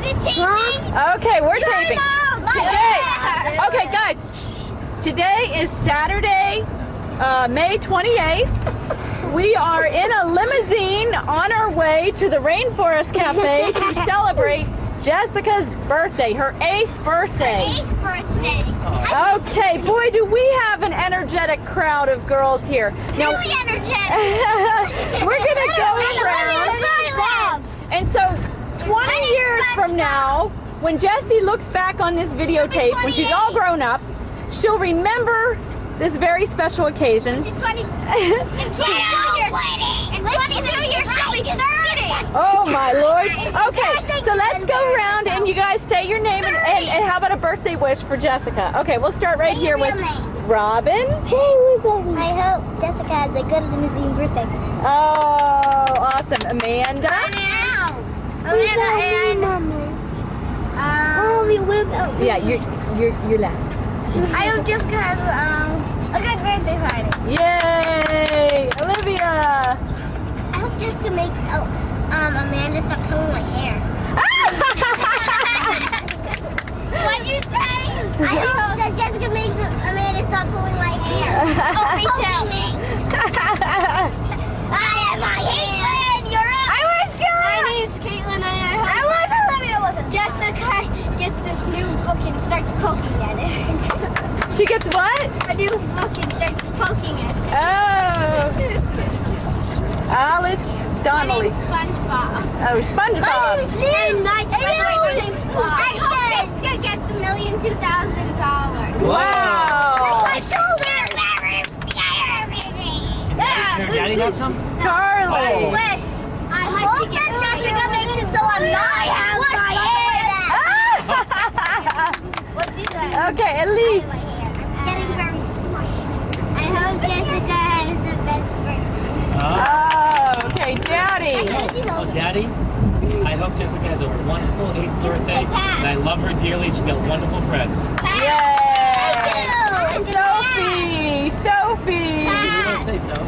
Okay, we're taping. Today, okay, guys. Today is Saturday, May 28th. We are in a limousine on our way to the Rainforest Cafe to celebrate Jessica's birthday, her 8th birthday. Okay, boy, do we have an energetic crowd of girls here. Now, really energetic. We're gonna go around. And so 20 years from now, when Jessie looks back on this videotape, when she's all grown up, she'll remember this very special occasion. She's 20. In 22 years, she'll be 30. Oh my Lord. Okay, so let's go around and you guys say your name and how about a birthday wish for Jessica? Okay, we'll start right here with Robin. I hope Jessica has a good limousine birthday. Oh, awesome. Amanda. Yeah, you're last. I hope Jessica has a good birthday party. Yay! Olivia. I hope Jessica makes Amanda stop pulling my hair. What'd you say? I hope that Jessica makes Amanda stop pulling my hair. Oh, me too. I am my Caitlin. You're up. I was sure. My name's Caitlin. I was Olivia. Jessica gets this new book and starts poking at it. She gets what? A new book and starts poking at it. Oh. Alice Donnelly. My name's SpongeBob. Oh, SpongeBob. My name is Lynn. My name's Bob. I hope Jessica gets $1,002,000. Wow. My shoulder. Your daddy have some? Carly. Wish. I hope that Jessica makes it so I'm not What'd you say? Okay, Elise. Getting very squished. I hope Jessica has the best birthday. Oh, okay, Daddy. Oh, Daddy, I hope Jessica has a wonderful 8th birthday, and I love her dearly, and she's got wonderful friends. Yay! Thank Sophie! Sophie! What do you want to say, Joe?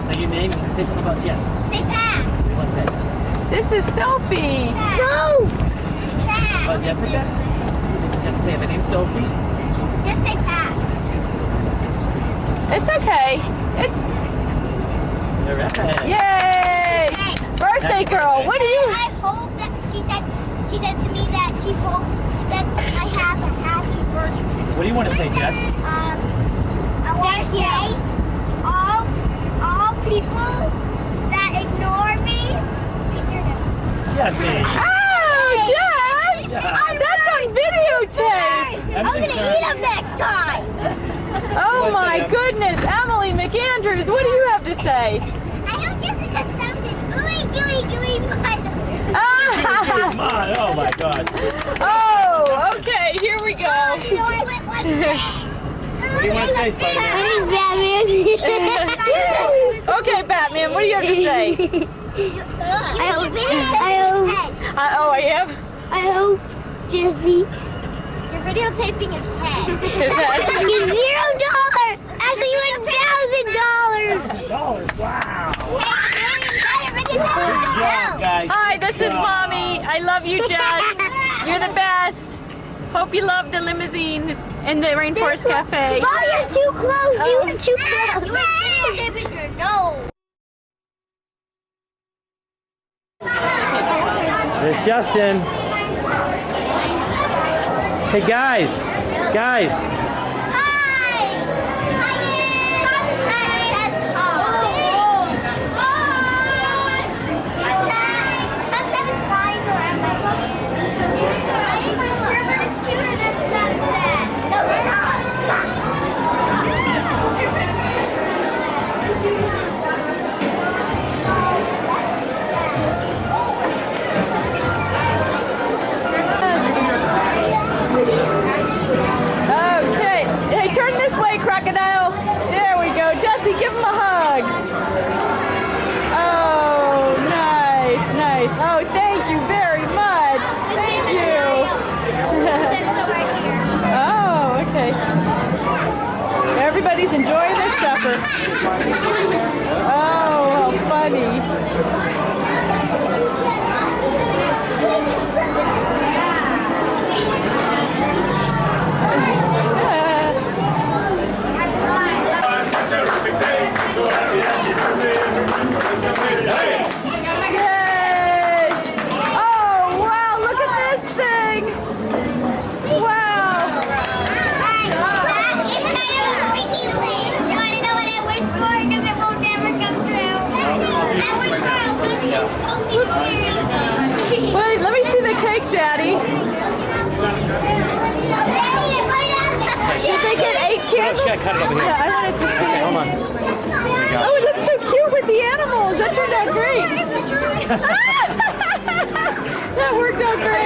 Say your name and say something about Jess. Say pass. What do you want to say? This is Sophie. Go! About Jessica? Just say, my name's Sophie. Just say pass. It's okay. It's All right. yay! Birthday girl, what do you? I hope that she said to me that she hopes that I have a happy birthday. What do you want to say, Jess? I want to say all people that ignore me. Jessie. Oh, Jess! Yeah. That's on videotape. I'm gonna eat them next time. Oh my goodness, Emily McAndrews, what do you have to say? I hope Jessica stumps an ooey gooey mud. Ah! Oh my God. Oh, okay, here we go. So I went like this. What do you want to say, Spider-Man? Okay, Batman, what do you have to say? I hope Jessie. You're videotaping his head. His head. $0. Actually, $1,000. Wow. Good job, guys. Hi, this is Mommy. I love you, Jess. You're the best. Hope you love the limousine in the Rainforest Cafe. Oh, you're too close. You were too close. You were videotaping your nose. There's Justin. Hey, guys. Guys. Hi. My name is Sunset. Sunset is flying around my head. Sherbert is cuter than Sunset. No, we're not. Sherbert is Okay. Hey, turn this way, crocodile. There we go. Jessie, give him a hug. Oh, nice, nice. Oh, thank you very much. Thank you. Oh, okay. Everybody's enjoying their supper. Oh, how funny. cut it over here. Yeah, I wanted to see. Okay, hold on. Oh, that's so cute with the animals. That turned out great. That worked out great.